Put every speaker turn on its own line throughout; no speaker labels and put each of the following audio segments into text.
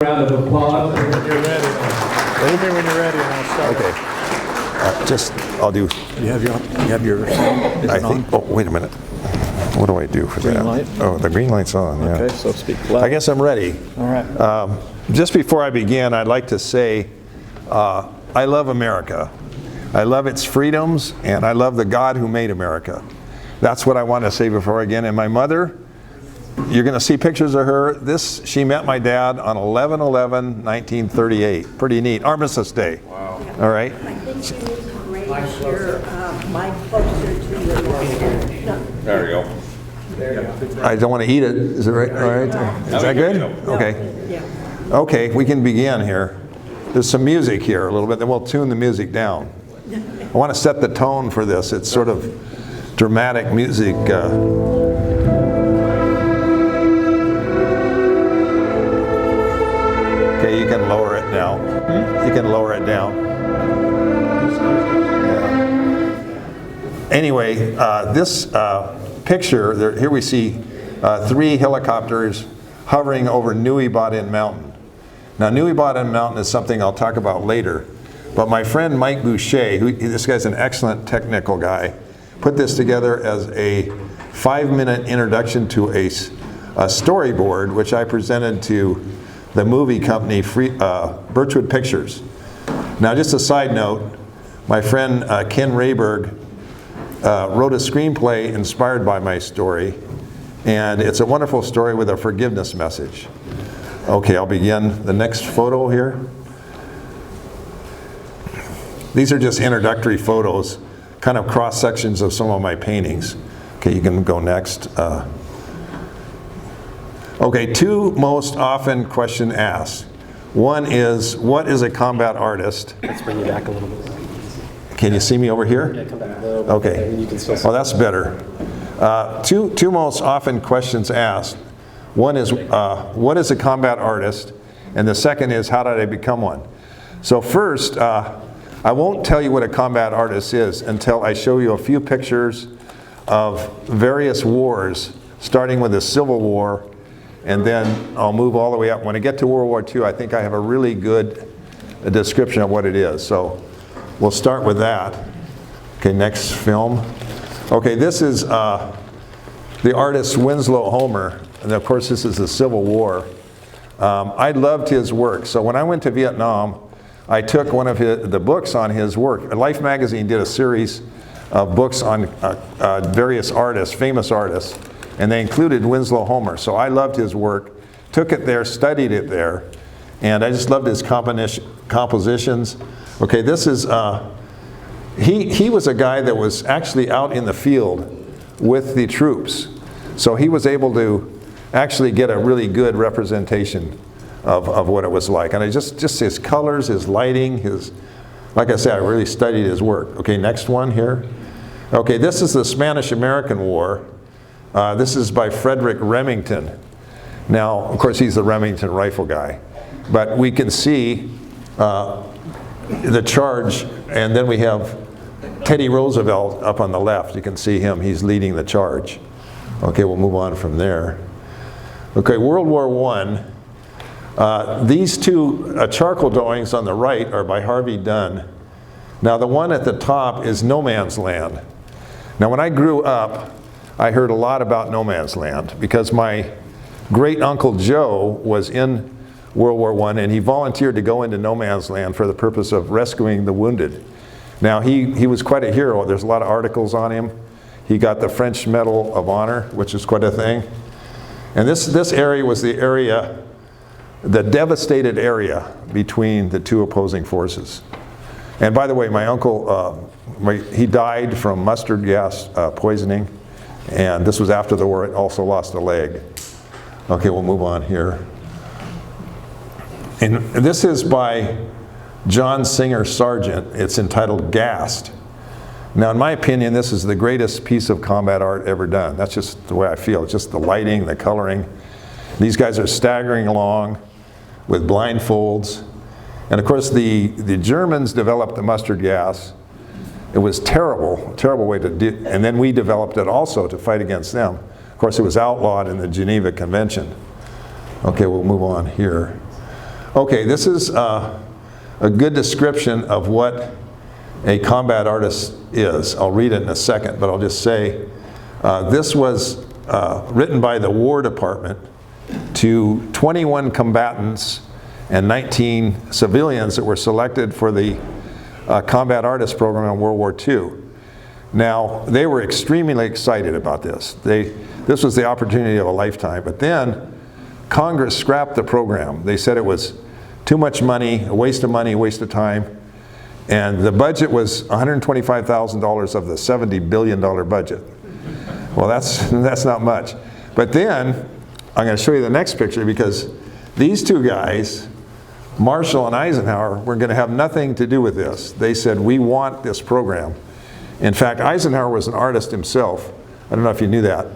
Round of applause.
When you're ready. Leave me when you're ready and I'll start.
Okay. I'll do.
You have your is
I
it on?
think. Oh, wait a minute. What do I do for
Green
that?
light?
Oh, the green light's on. Yeah.
Okay, so speak loud.
I guess I'm ready.
All right.
Just before I begin, I'd like to say I love America. I love its freedoms, and I love the God who made America. That's what I want to say before I begin. And my mother, you're going to see pictures of her. She met my dad on 11/11/1938. Pretty neat. Armistice Day. Wow. All right.
I think you need to raise your mic closer to your mouth.
There you go.
I don't want to eat it. Is it right? All right. Is that good? Okay.
Yeah.
Okay, we can begin here. There's some music here a little bit, then we'll tune the music down. I want to set the tone for this. It's sort of dramatic music. Okay, you can lower it now. You can lower it down. Yeah. Anyway, this picture, here we see 3 helicopters hovering over Nui Baden Mountain. Now, Nui Baden Mountain is something I'll talk about later, but my friend Mike Boucher, this guy's an excellent technical guy, put this together as a 5-minute introduction to a storyboard, which I presented to the movie company Birchwood Pictures. Now, just a side note, my friend Ken Rayberg wrote a screenplay inspired by my story, and it's a wonderful story with a forgiveness message. Okay, I'll begin the next photo here. These are just introductory photos, kind of cross sections of some of my paintings. Okay, you can go next. Okay, 2 most often questions asked. One is, what is a combat artist?
Let's bring you back a little bit.
Can you see me over here?
Yeah, come back a little bit.
Okay.
You can still see.
Oh, that's better. Two most often questions asked. One is, what is a combat artist? And the second is, how did I become one? So first, I won't tell you what a combat artist is until I show you a few pictures of various wars, starting with the Civil War, and then I'll move all the way up. When I get to World War II, I think I have a really good description of what it is. So we'll start with that. Okay, next film. Okay, this is the artist Winslow Homer, and of course this is the Civil War. I loved his work. So when I went to Vietnam, I took one of the books on his work. Life magazine did a series of books on various artists, famous artists, and they included Winslow Homer. So I loved his work, took it there, studied it there, and I just loved his compositions. Okay, this is, he was a guy that was actually out in the field with the troops. So he was able to actually get a really good representation of what it was like. And I just his colors, his lighting, like I said, I really studied his work. Okay, next one here. Okay, this is the Spanish-American War. This is by Frederick Remington. Now, of course, he's the Remington rifle guy. But we can see the charge, and then we have Teddy Roosevelt up on the left. You can see him, he's leading the charge. Okay, we'll move on from there. Okay, World War I. These 2 charcoal drawings on the right are by Harvey Dunn. Now, the one at the top is No Man's Land. Now, when I grew up, I heard a lot about No Man's Land because my great uncle Joe was in World War I, and he volunteered to go into No Man's Land for the purpose of rescuing the wounded. Now, he was quite a hero. There's a lot of articles on him. He got the French Medal of Honor, which is quite a thing. And this area was the devastated area between the 2 opposing forces. And by the way, my uncle, he died from mustard gas poisoning. And this was after the war. It also lost a leg. Okay, we'll move on here. And this is by John Singer Sargent. It's entitled Gassed. Now, in my opinion, this is the greatest piece of combat art ever done. That's just the way I feel. It's just the lighting, the coloring. These guys are staggering along with blindfolds. And of course, the Germans developed the mustard gas. It was terrible, terrible way to do, and then we developed it also to fight against them. Of course, it was outlawed in the Geneva Convention. Okay, we'll move on here. Okay, this is a good description of what a combat artist is. I'll read it in a second, but I'll just say this was written by the War Department to 21 combatants and 19 civilians that were selected for the combat artist program in World War II. Now, they were extremely excited about this. This was the opportunity of a lifetime, but then Congress scrapped the program. They said it was too much money, a waste of time, and the budget was $125,000 of the $70 billion budget. Well, that's not much. But then, I'm going to show you the next picture because these two guys, Marshall and Eisenhower, were going to have nothing to do with this. They said, we want this program. In fact, Eisenhower was an artist himself. I don't know if you knew that.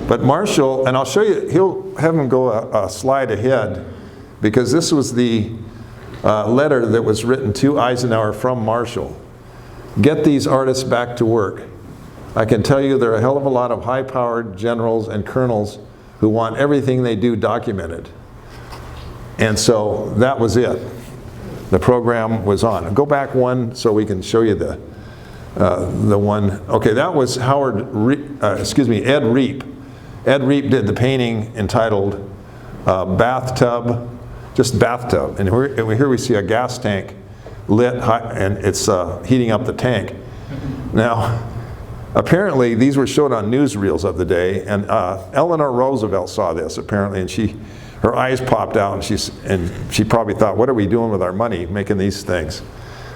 But Marshall, and I'll show you, he'll have him go a slide ahead because this was the letter that was written to Eisenhower from Marshall. Get these artists back to work. I can tell you there are a hell of a lot of high-powered generals and colonels who want everything they do documented. And so that was it. The program was on. Go back one so we can show you the one. Okay, that was Ed Reap. Ed Reap did the painting entitled Bathtub, just bathtub. And here we see a gas tank lit and it's heating up the tank. Now, apparently these were showed on newsreels of the day, and Eleanor Roosevelt saw this apparently, and her eyes popped out, and she probably thought, what are we doing with our money making these things?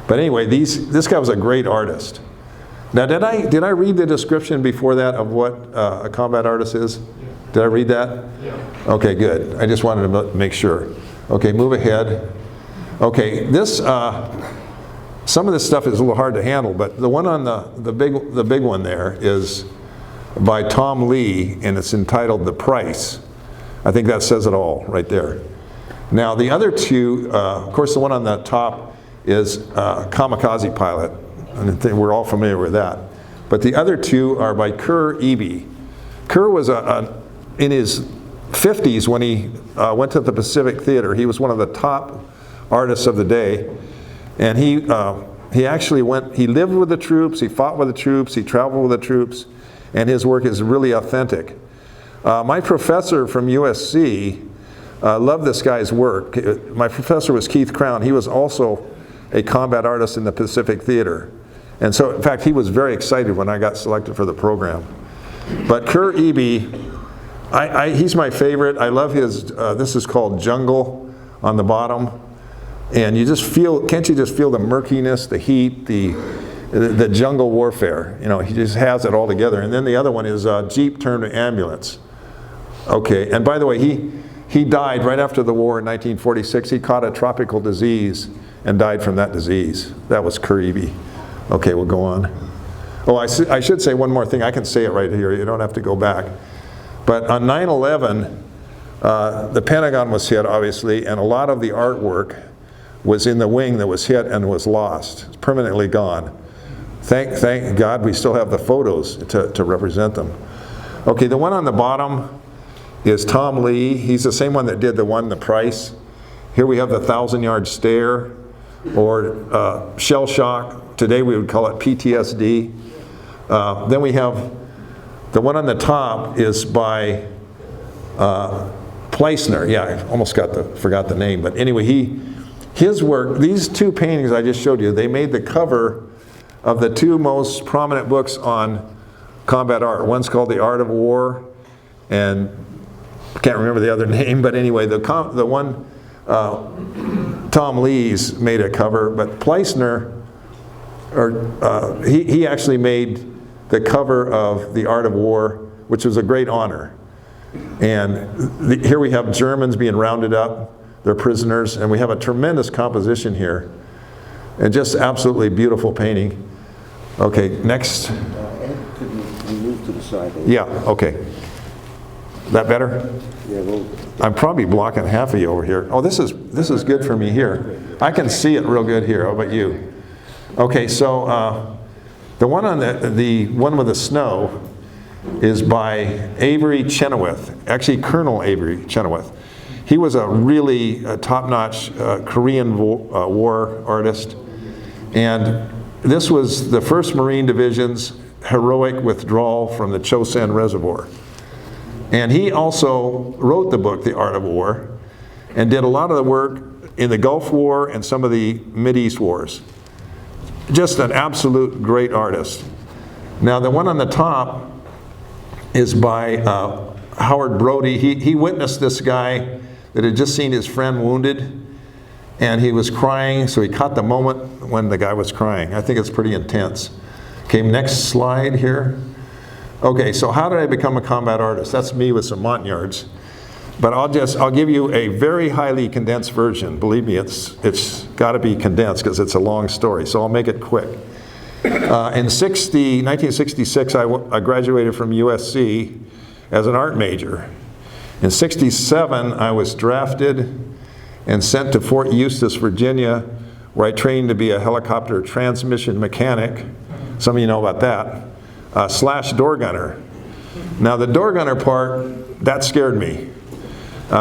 But anyway, this guy was a great artist. Now, did I read the description before that of what a combat artist is? Did I read that? Yeah. Okay, good. I just wanted to make sure. Okay, move ahead. Okay, some of this stuff is a little hard to handle, but the one on the big one there is by Tom Lee, and it's entitled The Price. I think that says it all right there. Now, the other two, of course, the one on the top is Kamikaze Pilot. And we're all familiar with that. But the other two are by Kerr Eby. Kerr was in his 50s when he went to the Pacific Theater. He was one of the top artists of the day. And he actually he lived with the troops, he fought with the troops, he traveled with the troops, and his work is really authentic. My professor from USC loved this guy's work. My professor was Keith Crown. He was also a combat artist in the Pacific Theater. And so, in fact, he was very excited when I got selected for the program. But Kerr Eby, he's my favorite. I love his, this is called Jungle on the bottom. And you just can't you just feel the murkiness, the heat, the jungle warfare? You know, he just has it all together. And then the other one is Jeep Turned to Ambulance. Okay, and by the way, he died right after the war in 1946. He caught a tropical disease and died from that disease. That was Kerr Eby. Okay, we'll go on. Oh, I should say one more thing. I can say it right here. You don't have to go back. But on 9/11, the Pentagon was hit, obviously, and a lot of the artwork was in the wing that was hit and was lost. It's permanently gone. Thank God we still have the photos to represent them. Okay, the one on the bottom is Tom Lee. He's the same one that did the one, The Price. Here we have the 1,000-yard stare, or shell shock. Today we would call it PTSD. Then we have the one on the top is by Pleisner. Yeah, I almost forgot the name, but anyway, his work, these two paintings I just showed you, they made the cover of the two most prominent books on combat art. One's called The Art of War, and I can't remember the other name, but anyway, the one Tom Lee's made a cover, but Pleisner, he actually made the cover of The Art of War, which was a great honor. And here we have Germans being rounded up, they're prisoners, and we have a tremendous composition here. And just absolutely beautiful painting. Okay, next.
Ed, could you move to the side?
Yeah, okay. That better?
Yeah, well,
I'm probably blocking half of you over here. Oh, this is good for me here. I can see it real good here. How about you? Okay, so the one on the one with the snow is by Avery Chenoweth, actually Colonel Avery Chenoweth. he was a really top-notch Korean War artist. And this was the 1st Marine Division's heroic withdrawal from the Chosin Reservoir. And he also wrote the book, The Art of War, and did a lot of the work in the Gulf War and some of the Mideast wars. Just an absolute great artist. Now the one on the top is by Howard Brody. He witnessed this guy that had just seen his friend wounded, and he was crying, so he caught the moment when the guy was crying. I think it's pretty intense. Okay, next slide here. Okay, so how did I become a combat artist? That's me with some Montagnards. But I'll give you a very highly condensed version. Believe me, it's got to be condensed because it's a long story, so I'll make it quick. In 1966, I graduated from USC as an art major. In 67, I was drafted and sent to Fort Eustis, Virginia, where I trained to be a helicopter transmission mechanic. Some of you know about that. Slash door gunner. Now the door gunner part, that scared me.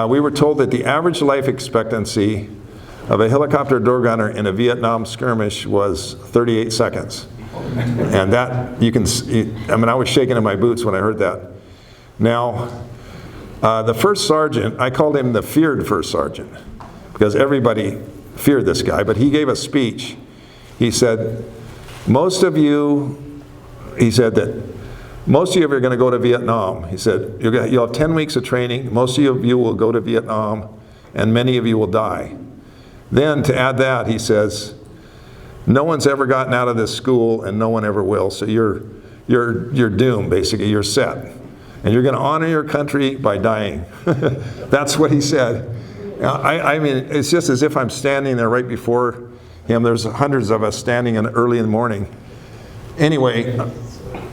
We were told that the average life expectancy of a helicopter door gunner in a Vietnam skirmish was 38 seconds. And that, you can see, I mean, I was shaking in my boots when I heard that. Now, the first sergeant, I called him the feared first sergeant, because everybody feared this guy, but he gave a speech. He said, most of you are going to go to Vietnam. He said, you'll have 10 weeks of training, most of you will go to Vietnam, and many of you will die. Then, to add that, he says, no one's ever gotten out of this school, and no one ever will, so you're doomed, basically, you're set. And you're going to honor your country by dying. That's what he said. I mean, it's just as if I'm standing there right before him. There's hundreds of us standing early in the morning. Anyway,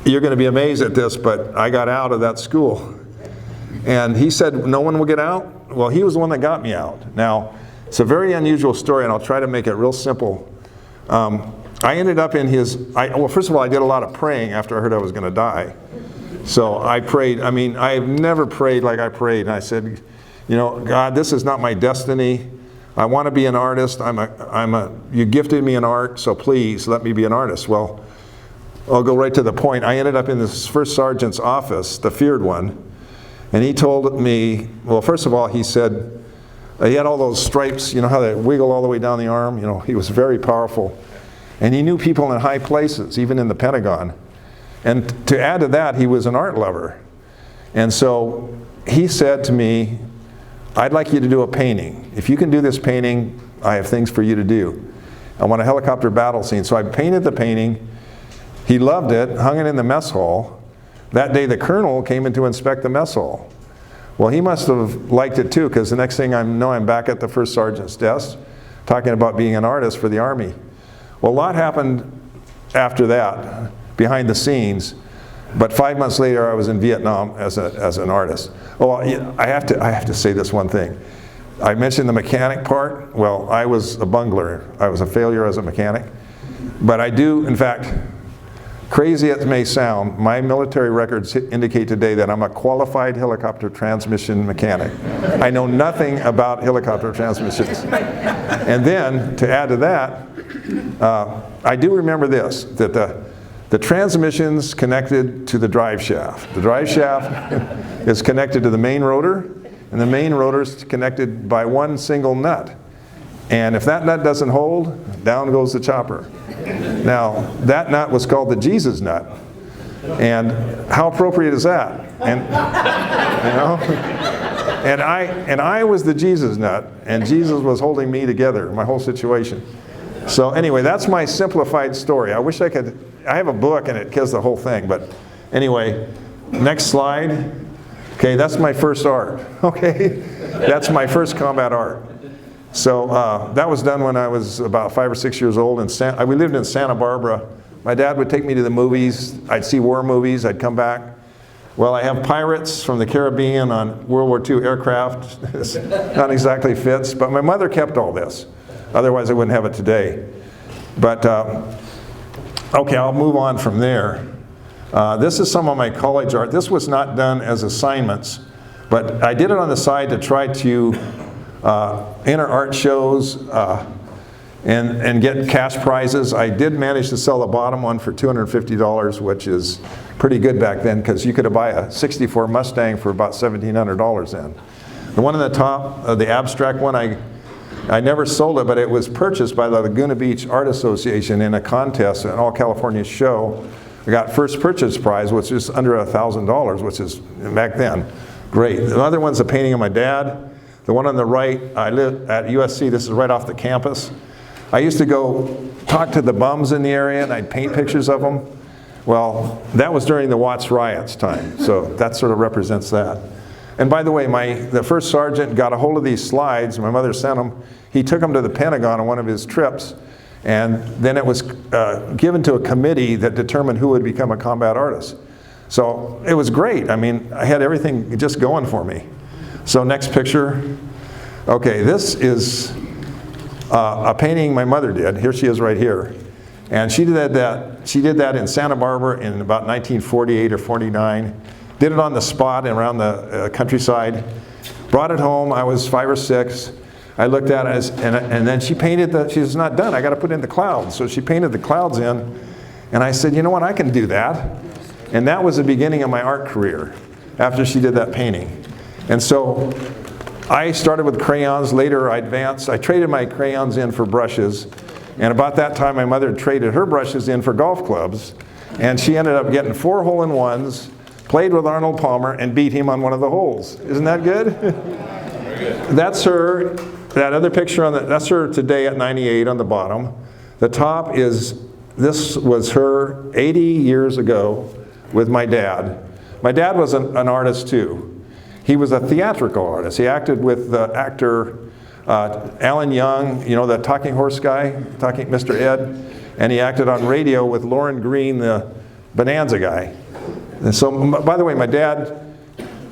you're going to be amazed at this, but I got out of that school. And he said, no one will get out? Well, he was the one that got me out. Now, it's a very unusual story, and I'll try to make it real simple. I ended up in well, first of all, I did a lot of praying after I heard I was going to die. So I prayed. I mean, I've never prayed like I prayed. And I said, you know, God, this is not my destiny. I want to be an artist. You gifted me in art, so please let me be an artist. Well, I'll go right to the point. I ended up in this first sergeant's office, the feared one, and he told me, well, first of all, he said, he had all those stripes, you know how they wiggle all the way down the arm? You know, he was very powerful. And he knew people in high places, even in the Pentagon. And to add to that, he was an art lover. And so he said to me, I'd like you to do a painting. If you can do this painting, I have things for you to do. I want a helicopter battle scene. So I painted the painting. He loved it, hung it in the mess hall. That day the colonel came in to inspect the mess hall. Well, he must have liked it too, because the next thing I know, I'm back at the first sergeant's desk talking about being an artist for the Army. Well, a lot happened after that, behind the scenes, but 5 months later I was in Vietnam as an artist. Oh, I have to say this one thing. I mentioned the mechanic part. Well, I was a bungler. I was a failure as a mechanic. But I do, in fact, crazy as it may sound, my military records indicate today that I'm a qualified helicopter transmission mechanic. I know nothing about helicopter transmissions. And then, to add to that, I do remember this, that the transmission's connected to the drive shaft. The drive shaft is connected to the main rotor, and the main rotor is connected by one single nut. And if that nut doesn't hold, down goes the chopper. Now, that nut was called the Jesus nut. And how appropriate is that? And, you know, and I was the Jesus nut, and Jesus was holding me together, my whole situation. So anyway, that's my simplified story. I wish I have a book and it kills the whole thing, but anyway, next slide. Okay, that's my first art, okay? That's my first combat art. So that was done when I was about 5 or 6 years old. We lived in Santa Barbara. My dad would take me to the movies. I'd see war movies. I'd come back. Well, I have pirates from the Caribbean on World War II aircraft. It's not exactly fits, but my mother kept all this. Otherwise, I wouldn't have it today. But, okay, I'll move on from there. This is some of my college art. This was not done as assignments, But I did it on the side to try to enter art shows and get cash prizes. I did manage to sell the bottom one for $250, which is pretty good back then, because you could buy a '64 Mustang for about $1,700 then. The one on the top, the abstract one, I never sold it, but it was purchased by the Laguna Beach Art Association in a contest, an all-California show. I got first purchase prize, which is under $1,000, which is, back then, great. The other one's a painting of my dad. The one on the right, I live at USC, this is right off the campus. I used to go talk to the bums in the area, and I'd paint pictures of them. Well, that was during the Watts riots time, so that sort of represents that. And by the way, the first sergeant got a hold of these slides. My mother sent them. He took them to the Pentagon on one of his trips, and then it was given to a committee that determined who would become a combat artist. So it was great. I mean, I had everything just going for me. So next picture. Okay, this is a painting my mother did. Here she is right here. And she did that in Santa Barbara in about 1948 or 49. Did it on the spot and around the countryside. Brought it home. I was 5 or 6. I looked at it, and then she painted she says, not done. I got to put in the clouds. So she painted the clouds in. And I said, you know what, I can do that. And that was the beginning of my art career, after she did that painting. And so I started with crayons. Later I advanced. I traded my crayons in for brushes. And about that time, my mother traded her brushes in for golf clubs. And she ended up getting 4 hole-in-ones, played with Arnold Palmer, and beat him on one of the holes. Isn't that good? That's her. That other picture that's her today at 98 on the bottom. The top this was her 80 years ago with my dad. My dad was an artist too. He was a theatrical artist. He acted with the actor Alan Young, you know, the talking horse guy, Mr. Ed, and he acted on radio with Lauren Green, the Bonanza guy. And so, by the way, my dad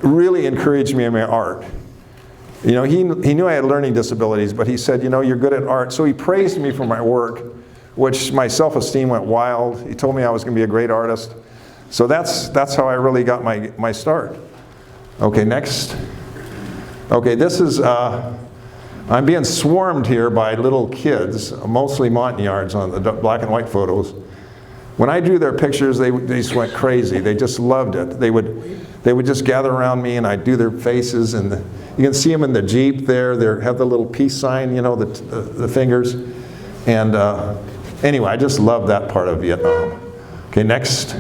really encouraged me in my art. You know, he knew I had learning disabilities, but he said, you know, you're good at art. So he praised me for my work, which my self-esteem went wild. He told me I was going to be a great artist. So that's how I really got my start. Okay, next. Okay, this is, I'm being swarmed here by little kids, mostly Montagnards on the black and white photos. When I drew their pictures, they just went crazy. They just loved it. They would just gather around me, and I'd do their faces. And you can see them in the Jeep there. They have the little peace sign, you know, the fingers. And anyway, I just love that part of Vietnam. Okay, next.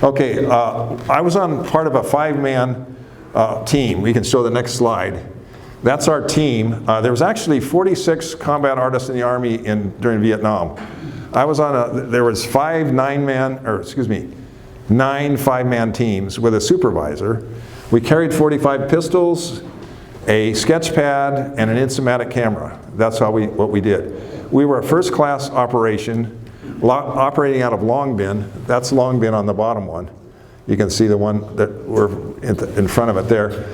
Okay, I was on part of a 5-man team. We can show the next slide. That's our team. There was actually 46 combat artists in the Army during Vietnam. I was on there was 9 5-man teams with a supervisor. We carried 45 pistols, a sketch pad, and an Instamatic camera. That's what we did. We were a first-class operation, operating out of Long Binh. That's Long Binh on the bottom one. You can see the one that we're in front of it there.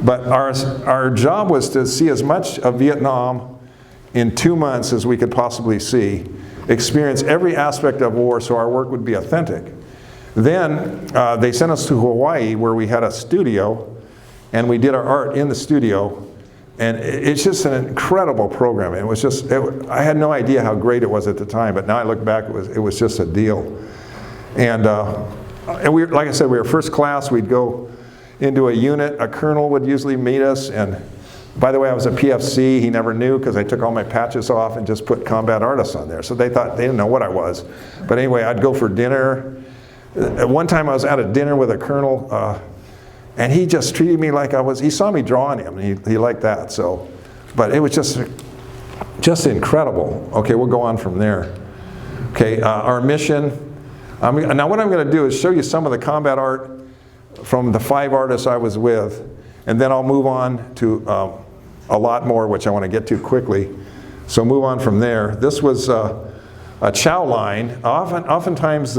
But our job was to see as much of Vietnam in 2 months as we could possibly see, experience every aspect of war so our work would be authentic. Then they sent us to Hawaii, where we had a studio, and we did our art in the studio. And it's just an incredible program. It was just, I had no idea how great it was at the time, but now I look back, it was just a deal. And we, like I said, we were first class. We'd go into a unit. A colonel would usually meet us. And by the way, I was a PFC. He never knew, because I took all my patches off and just put combat artists on there. So they didn't know what I was. But anyway, I'd go for dinner. At one time I was at a dinner with a colonel, and he just treated me like he saw me drawing him. He liked that. So, but it was just incredible. Okay, we'll go on from there. Okay, our mission. Now what I'm going to do is show you some of the combat art from the 5 artists I was with, and then I'll move on to a lot more, which I want to get to quickly. So move on from there. This was a chow line. Oftentimes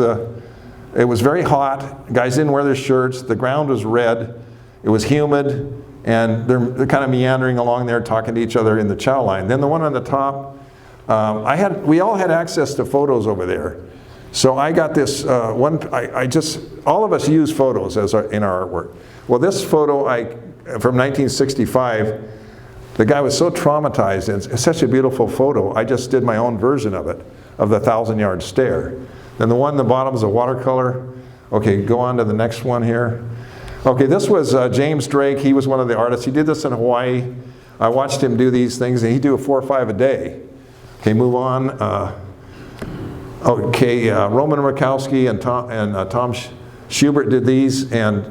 it was very hot. Guys didn't wear their shirts. The ground was red. It was humid, and they're kind of meandering along there, talking to each other in the chow line. Then the one on the top, we all had access to photos over there. So I got this all of us use photos in our artwork. Well, this photo from 1965, the guy was so traumatized, and it's such a beautiful photo, I just did my own version of it, of the 1,000-yard stare. Then the one in the bottom is a watercolor. Okay, go on to the next one here. Okay, this was James Drake. He was one of the artists. He did this in Hawaii. I watched him do these things, and he'd do 4 or 5 a day. Okay, move on. Roman Rakowski and Tom Schubert did these, and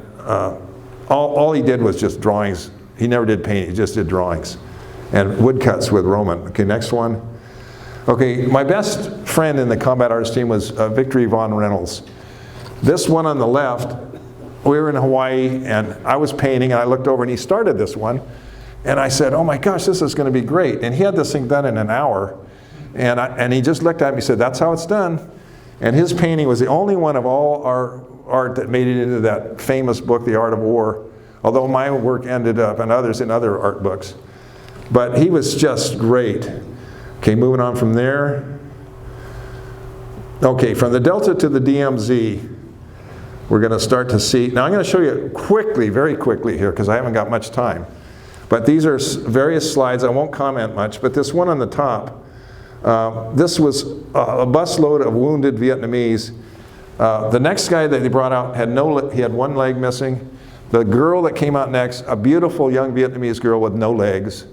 all he did was just drawings. He never did painting, he just did drawings. And woodcuts with Roman. Okay, next one. Okay, my best friend in the combat artist team was Victor Yvonne Reynolds. This one on the left, we were in Hawaii, and I was painting, and I looked over, and he started this one. And I said, oh my gosh, this is going to be great. And he had this thing done in an hour. And he just looked at me and said, that's how it's done. And his painting was the only one of all our art that made it into that famous book, The Art of War. Although my work ended up, and others in other art books. But he was just great. Okay, moving on from there. Okay, from the Delta to the DMZ, we're going to start to see. Now I'm going to show you quickly, very quickly here, because I haven't got much time. But these are various slides. I won't comment much, but this one on the top, this was a busload of wounded Vietnamese. The next guy that they brought out he had one leg missing. The girl that came out next, a beautiful young Vietnamese girl with no legs.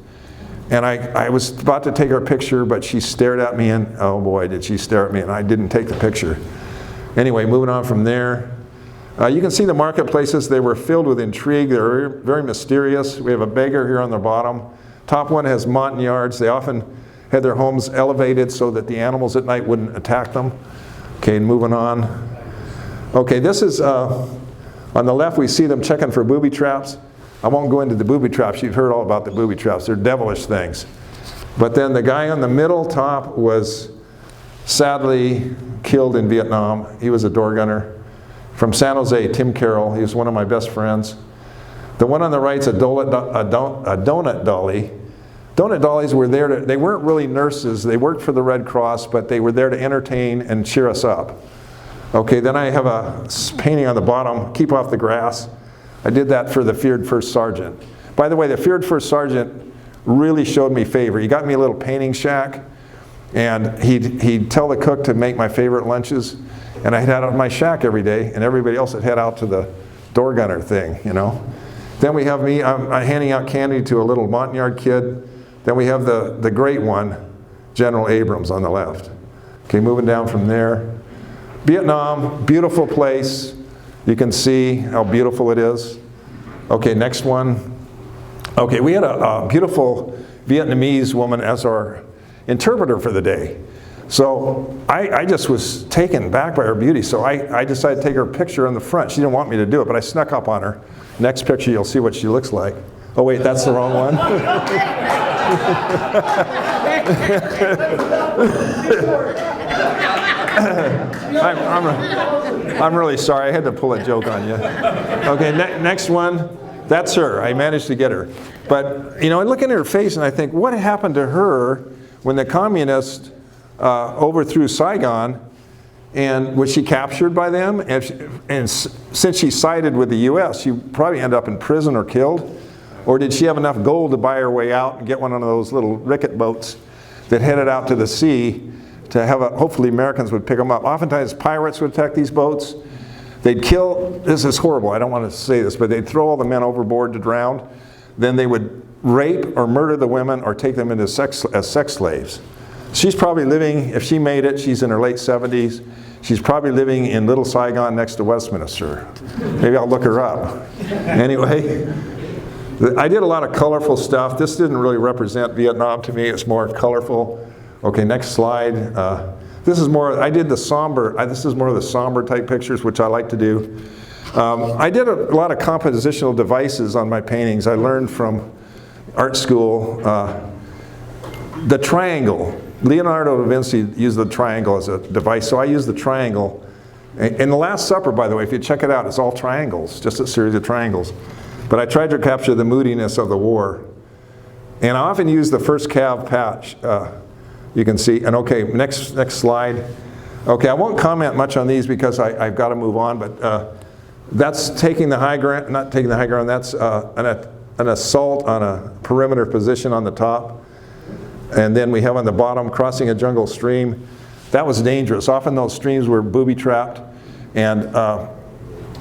And I was about to take her picture, but she stared at me, and oh boy, did she stare at me, and I didn't take the picture. Anyway, moving on from there. You can see the marketplaces. They were filled with intrigue. They were very mysterious. We have a beggar here on the bottom. Top one has Montagnards. They often had their homes elevated so that the animals at night wouldn't attack them. Okay, moving on. Okay, this is, on the left we see them checking for booby traps. I won't go into the booby traps. You've heard all about the booby traps. They're devilish things. But then the guy on the middle top was sadly killed in Vietnam. He was a door gunner. From San Jose, Tim Carroll. He was one of my best friends. The one on the right's a donut dolly. Donut dollies were there they weren't really nurses. They worked for the Red Cross, but they were there to entertain and cheer us up. Okay, then I have a painting on the bottom, Keep Off the Grass. I did that for the feared first sergeant. By the way, the feared first sergeant really showed me favor. He got me a little painting shack, and he'd tell the cook to make my favorite lunches, and I'd head out to my shack every day, and everybody else would head out to the door gunner thing, you know. Then we have me, I'm handing out candy to a little Montagnard kid. Then we have the great one, General Abrams on the left. Okay, moving down from there. Vietnam, beautiful place. You can see how beautiful it is. Okay, next one. Okay, we had a beautiful Vietnamese woman as our interpreter for the day. So I just was taken back by her beauty, so I decided to take her picture in the front. She didn't want me to do it, but I snuck up on her. Next picture, you'll see what she looks like. Oh wait, that's the wrong one. I'm really sorry, I had to pull a joke on you. Okay, next one, that's her. I managed to get her. But, you know, I look at her face and I think, what happened to her when the communists overthrew Saigon, and was she captured by them? And since she sided with the US, she probably ended up in prison or killed. Or did she have enough gold to buy her way out and get one of those little ricket boats that headed out to the sea to have hopefully Americans would pick them up. Oftentimes pirates would attack these boats. They'd kill, this is horrible, I don't want to say this, but they'd throw all the men overboard to drown. Then they would rape or murder the women or take them into as sex slaves. She's probably living, if she made it, she's in her late 70s. She's probably living in Little Saigon next to Westminster. Maybe I'll look her up. Anyway, I did a lot of colorful stuff. This didn't really represent Vietnam to me. It's more colorful. Okay, next slide. This is more, I did the somber, this is more of the somber type pictures, which I like to do. I did a lot of compositional devices on my paintings. I learned from art school. The triangle. Leonardo da Vinci used the triangle as a device, so I used the triangle. In The Last Supper, by the way, if you check it out, it's all triangles, just a series of triangles. But I tried to capture the moodiness of the war. And I often use the first cav patch, you can see. And okay, next slide. Okay, I won't comment much on these because I've got to move on, but that's taking the high ground, not taking the high ground, that's an assault on a perimeter position on the top. And then we have on the bottom, crossing a jungle stream. That was dangerous. Often those streams were booby-trapped and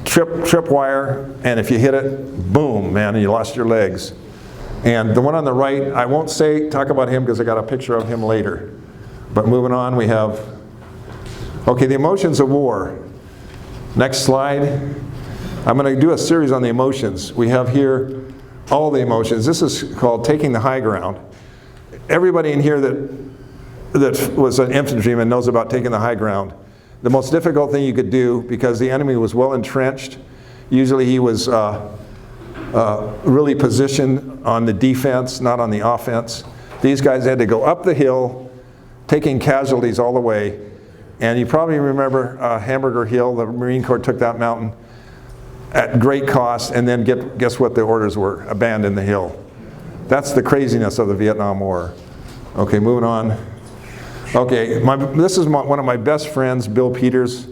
tripwire, and if you hit it, boom, man, and you lost your legs. And the one on the right, I won't talk about him because I got a picture of him later. But moving on, we have, okay, the emotions of war. Next slide. I'm going to do a series on the emotions. We have here all the emotions. This is called taking the high ground. Everybody in here that was an infantryman knows about taking the high ground. The most difficult thing you could do, because the enemy was well entrenched, usually he was really positioned on the defense, not on the offense. These guys had to go up the hill, taking casualties all the way. And you probably remember Hamburger Hill, the Marine Corps took that mountain at great cost, and then guess what the orders were? Abandon the hill. That's the craziness of the Vietnam War. Okay, moving on. Okay, this is one of my best friends, Bill Peters.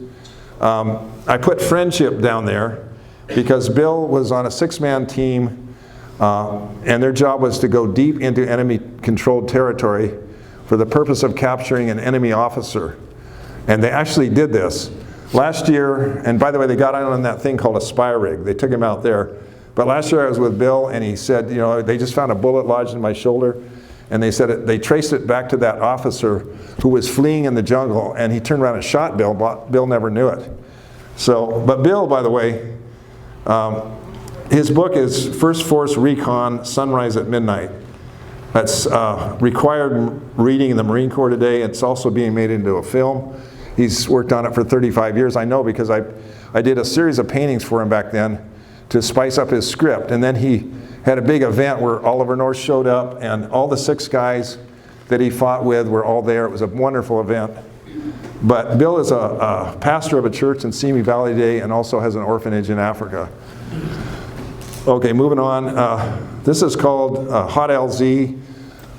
I put friendship down there because Bill was on a 6-man team, and their job was to go deep into enemy-controlled territory for the purpose of capturing an enemy officer. And they actually did this. Last year, and by the way, they got out on that thing called a spy rig. They took him out there. But last year I was with Bill, and he said, you know, they just found a bullet lodged in my shoulder, and they said they traced it back to that officer who was fleeing in the jungle, and he turned around and shot Bill, but Bill never knew it. So, but Bill, by the way, his book is First Force Recon, Sunrise at Midnight. That's required reading in the Marine Corps today. It's also being made into a film. He's worked on it for 35 years. I know because I did a series of paintings for him back then to spice up his script. And then he had a big event where Oliver North showed up, and all the 6 guys that he fought with were all there. It was a wonderful event. But Bill is a pastor of a church in Simi Valley today and also has an orphanage in Africa. Okay, moving on. This is called Hot LZ.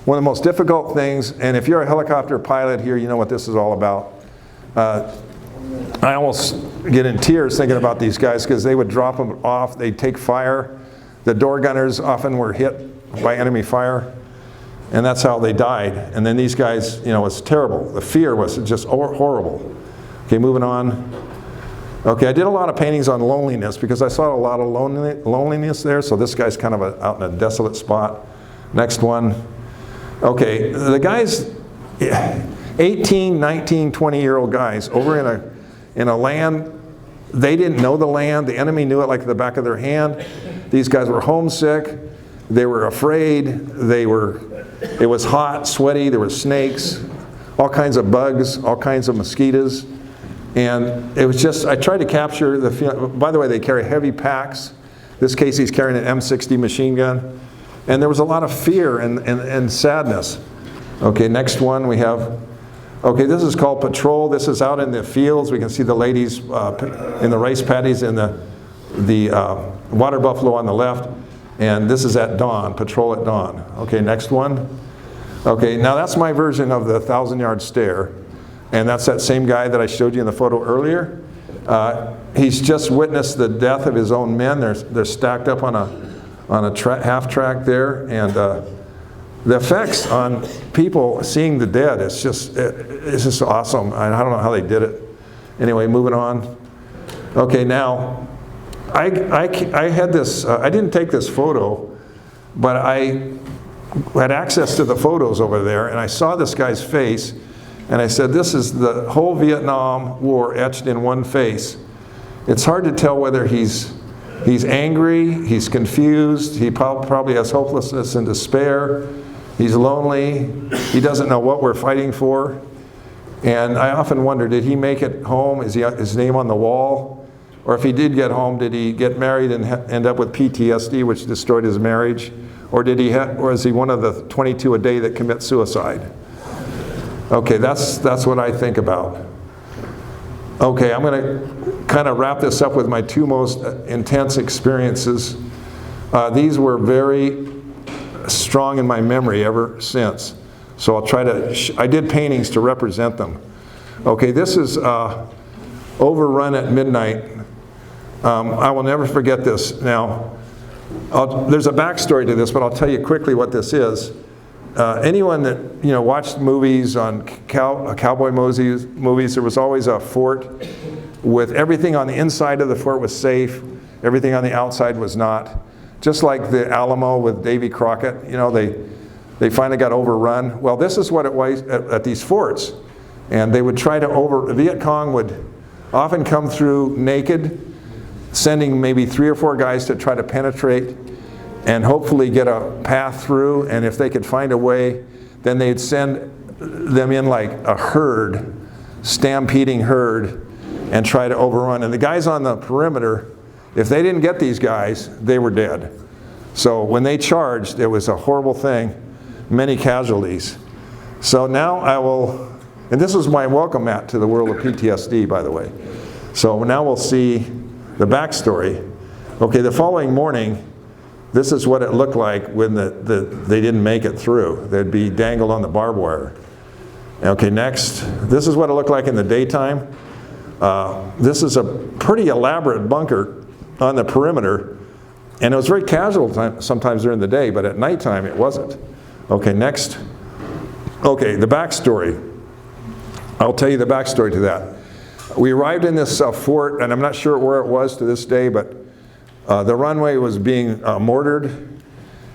One of the most difficult things, and if you're a helicopter pilot here, you know what this is all about. I almost get in tears thinking about these guys because they would drop them off, they'd take fire. The door gunners often were hit by enemy fire, and that's how they died. And then these guys, you know, it was terrible. The fear was just horrible. Okay, moving on. Okay, I did a lot of paintings on loneliness because I saw a lot of loneliness there, so this guy's kind of out in a desolate spot. Next one. Okay, the guys, 18, 19, 20-year-old guys over in a land, they didn't know the land. The enemy knew it like the back of their hand. These guys were homesick. They were afraid. It was hot, sweaty. There were snakes, all kinds of bugs, all kinds of mosquitoes. And it was just, I tried to capture the feeling. By the way, they carry heavy packs. This case, he's carrying an M60 machine gun. And there was a lot of fear and sadness. Okay, next one we have, okay, this is called Patrol. This is out in the fields. We can see the ladies in the rice paddies and the water buffalo on the left. And this is at dawn, Patrol at dawn. Okay, next one. Okay, now that's my version of the 1,000-yard stare. And that's that same guy that I showed you in the photo earlier. He's just witnessed the death of his own men. They're stacked up on a half track there, and the effects on people seeing the dead, it's just awesome. I don't know how they did it. Anyway, moving on. Okay, now I had this. I didn't take this photo, but I had access to the photos over there, and I saw this guy's face. And I said, this is the whole Vietnam War etched in one face. It's hard to tell whether he's angry, he's confused, he probably has hopelessness and despair, he's lonely, he doesn't know what we're fighting for. And I often wonder, did he make it home? Is his name on the wall? Or if he did get home, did he get married and end up with PTSD, which destroyed his marriage? Or is he one of the 22 a day that commit suicide? Okay, that's what I think about. Okay, I'm going to kind of wrap this up with my 2 most intense experiences. These were very strong in my memory ever since. So I'll try to, I did paintings to represent them. Okay, this is overrun at midnight. I will never forget this. Now, there's a backstory to this, but I'll tell you quickly what this is. Anyone that watched movies on cowboy movies, there was always a fort with everything on the inside of the fort was safe, everything on the outside was not. Just like the Alamo with Davy Crockett, they finally got overrun. Well, this is what it was at these forts. And they would try to the Viet Cong would often come through naked, sending maybe 3 or 4 guys to try to penetrate and hopefully get a path through. And if they could find a way, then they'd send them in like a herd, stampeding herd, and try to overrun. And the guys on the perimeter, if they didn't get these guys, they were dead. So when they charged, it was a horrible thing, many casualties. So now I will, and this is my welcome mat to the world of PTSD, by the way. So now we'll see the backstory. Okay, the following morning, this is what it looked like when they didn't make it through. They'd be dangled on the barbed wire. Okay, next, this is what it looked like in the daytime. This is a pretty elaborate bunker on the perimeter, and it was very casual sometimes during the day, but at nighttime it wasn't. Okay, next. Okay, the backstory. I'll tell you the backstory to that. We arrived in this fort, and I'm not sure where it was to this day, but the runway was being mortared,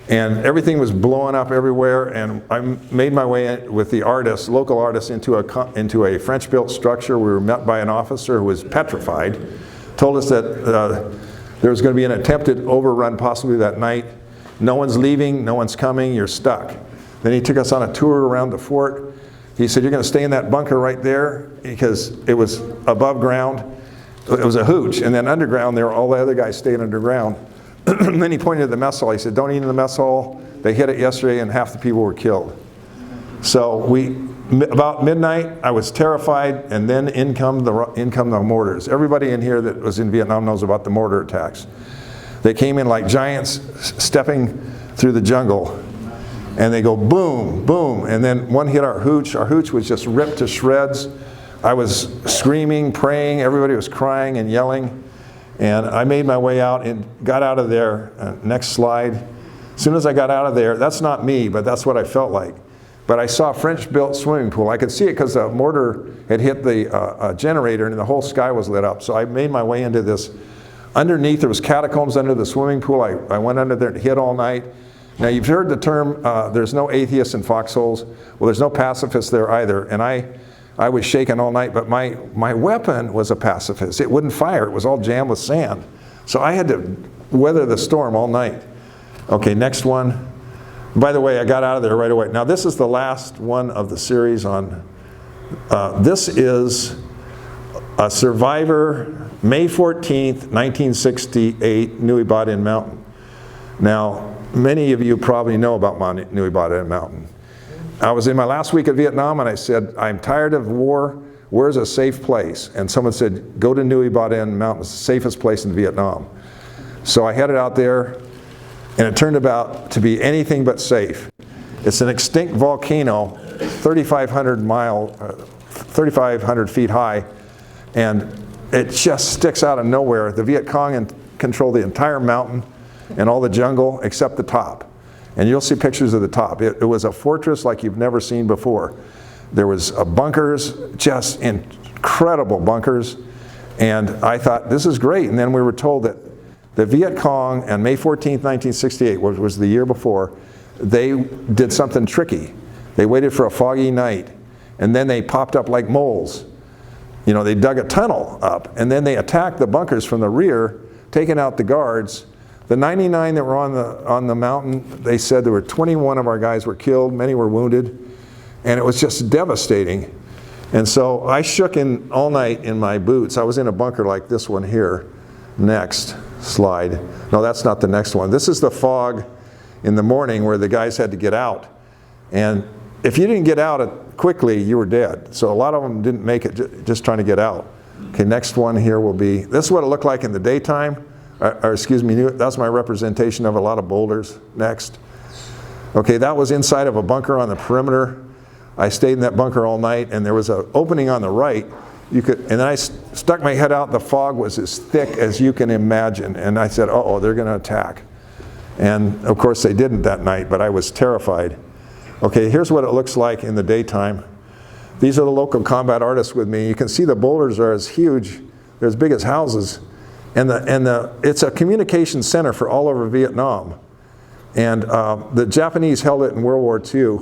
and everything was blowing up everywhere, and I made my way in with the artists, local artists, into a French-built structure. We were met by an officer who was petrified, told us that there was going to be an attempted overrun possibly that night. No one's leaving, no one's coming, you're stuck. Then he took us on a tour around the fort. He said, you're going to stay in that bunker right there, because it was above ground. It was a hooch, and then underground there, all the other guys stayed underground. And then he pointed at the mess hall. He said, don't eat in the mess hall. They hit it yesterday, and half the people were killed. So about midnight, I was terrified, and then in come the mortars. Everybody in here that was in Vietnam knows about the mortar attacks. They came in like giants stepping through the jungle, and they go boom, boom, and then one hit our hooch. Our hooch was just ripped to shreds. I was screaming, praying, everybody was crying and yelling, and I made my way out and got out of there. Next slide. As soon as I got out of there, that's not me, but that's what I felt like. But I saw a French-built swimming pool. I could see it because the mortar had hit the generator and the whole sky was lit up. So I made my way into this. Underneath, there was catacombs under the swimming pool. I went under there and hid all night. Now, you've heard the term, there's no atheists in foxholes. Well, there's no pacifists there either. And I was shaking all night, but my weapon was a pacifist. It wouldn't fire. It was all jammed with sand. So I had to weather the storm all night. Okay, next one. By the way, I got out of there right away. Now, this is the last one of the series on, this is a survivor, May 14th, 1968, Nui Ba Din Mountain. Now, many of you probably know about Nui Ba Din Mountain. I was in my last week of Vietnam, and I said, I'm tired of war. Where's a safe place? And someone said, go to Nui Ba Din Mountain. It's the safest place in Vietnam. So I headed out there, and it turned out to be anything but safe. It's an extinct volcano, 3,500 feet high, and it just sticks out of nowhere. The Viet Cong control the entire mountain and all the jungle except the top. And you'll see pictures of the top. It was a fortress like you've never seen before. There was bunkers, just incredible bunkers. And I thought, this is great. And then we were told that the Viet Cong on May 14th, 1968, which was the year before, they did something tricky. They waited for a foggy night, and then they popped up like moles. You know, they dug a tunnel up, and then they attacked the bunkers from the rear, taking out the guards. The 99 that were on the mountain, they said there were 21 of our guys were killed, many were wounded, and it was just devastating. And so I shook in all night in my boots. I was in a bunker like this one here. Next slide. No, that's not the next one. This is the fog in the morning where the guys had to get out. And if you didn't get out quickly, you were dead. So a lot of them didn't make it just trying to get out. Okay, next one here will be, this is what it looked like in the daytime. Or excuse me, that's my representation of a lot of boulders. Next. Okay, that was inside of a bunker on the perimeter. I stayed in that bunker all night, and there was an opening on the right. And then I stuck my head out. The fog was as thick as you can imagine. And I said, uh-oh, they're going to attack. And of course they didn't that night, but I was terrified. Okay, here's what it looks like in the daytime. These are the local combat artists with me. You can see the boulders are as huge, they're as big as houses. And it's a communication center for all over Vietnam. And the Japanese held it in World War II.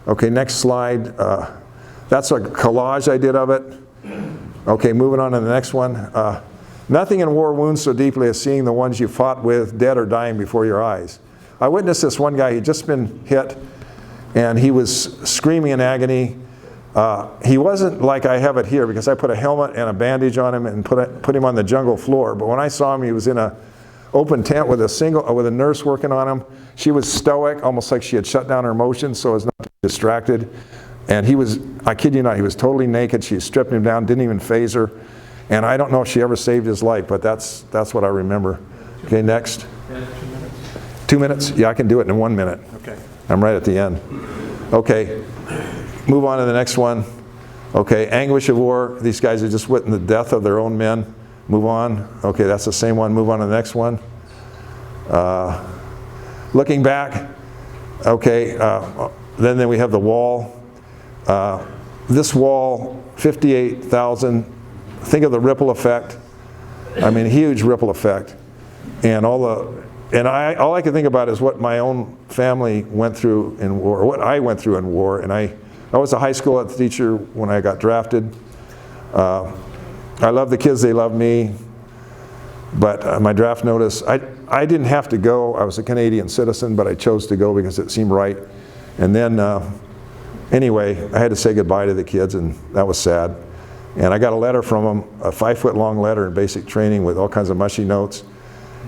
Okay, next slide. That's a collage I did of it. Okay, moving on to the next one. Nothing in war wounds so deeply as seeing the ones you fought with dead or dying before your eyes. I witnessed this one guy, he'd just been hit, and he was screaming in agony. He wasn't like I have it here, because I put a helmet and a bandage on him and put him on the jungle floor. But when I saw him, he was in an open tent with a nurse working on him. She was stoic, almost like she had shut down her emotions so as not to be distracted. And he was, I kid you not, he was totally naked. She stripped him down, didn't even faze her. And I don't know if she ever saved his life, but that's what I remember. Okay, next. 2 minutes? Yeah, I can do it in 1 minute.
Okay.
I'm right at the end. Okay, move on to the next one. Okay, Anguish of War. These guys have just witnessed the death of their own men. Move on. Okay, that's the same one. Move on to the next one. Looking back. Okay, then we have the wall. This wall, 58,000. Think of the ripple effect. I mean, huge ripple effect. And all I can think about is what my own family went through in war, or what I went through in war. And I was a high school teacher when I got drafted. I love the kids, they love me. But my draft notice, I didn't have to go. I was a Canadian citizen, but I chose to go because it seemed right. And then, anyway, I had to say goodbye to the kids, and that was sad. And I got a letter from them, a 5-foot-long letter in basic training with all kinds of mushy notes.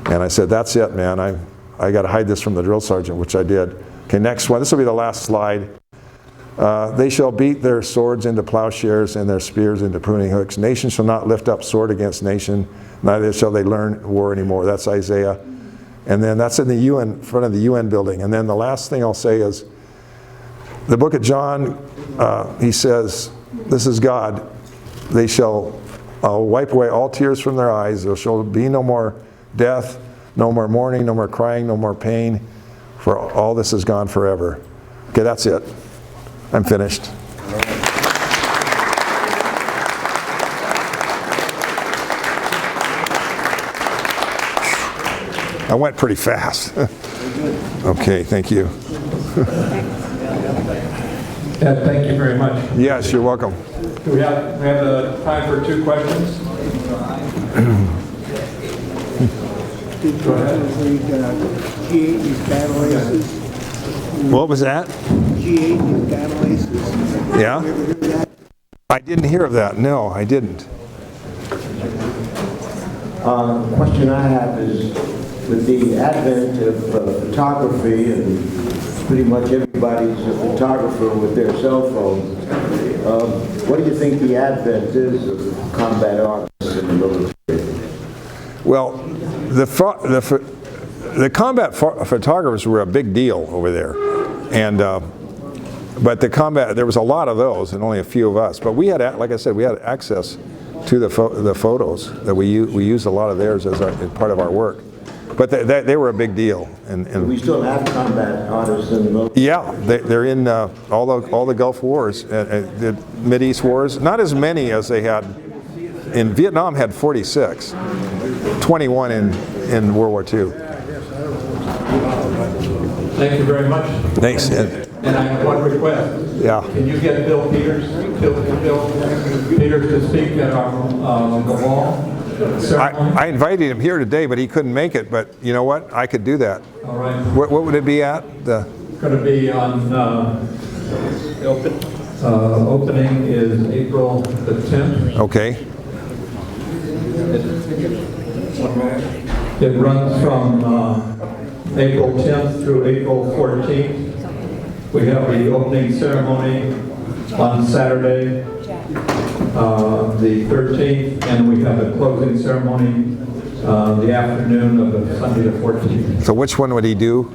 And I said, that's it, man. I got to hide this from the drill sergeant, which I did. Okay, next one. This will be the last slide. They shall beat their swords into plowshares and their spears into pruning hooks. Nation shall not lift up sword against nation, neither shall they learn war anymore. That's Isaiah. And then that's in the UN, front of the UN building. And then the last thing I'll say is, the book of John, he says, this is God. They shall wipe away all tears from their eyes. There shall be no more death, no more mourning, no more crying, no more pain, for all this is gone forever. Okay, that's it. I'm finished. I went pretty fast. Okay, thank you.
Ed, thank you very much.
Yes, you're welcome.
Do we have time for 2 questions? Go ahead.
G8 is battle aces.
What was that?
G8 is battle aces.
Yeah? I didn't hear of that. No, I didn't.
The question I have is, with the advent of photography, and pretty much everybody's a photographer with their cell phone, what do you think the advent is of combat artists in the military?
Well, the combat photographers were a big deal over there, and but there was a lot of those, and only a few of us. But we had, like I said, we had access to the photos that we used a lot of theirs as part of our work. But they were a big deal. And
we still have combat artists in the military?
Yeah, they're in all the Gulf Wars, the Mideast Wars. Not as many as they had. In Vietnam had 46, 21 in World War II.
Thank you very much.
Thanks.
And I have one request.
Yeah.
Can you get Bill Peters to speak at the wall ceremony?
I invited him here today, but he couldn't make it. But you know what? I could do that.
All right.
What would it be at?
It's going to be on opening is April the 10th.
Okay.
It runs from April 10th through April 14th. We have the opening ceremony on Saturday, the 13th, and we have a closing ceremony the afternoon of Sunday the 14th.
So which one would he do?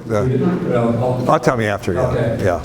I'll tell me after. Yeah.
Okay.
Yeah.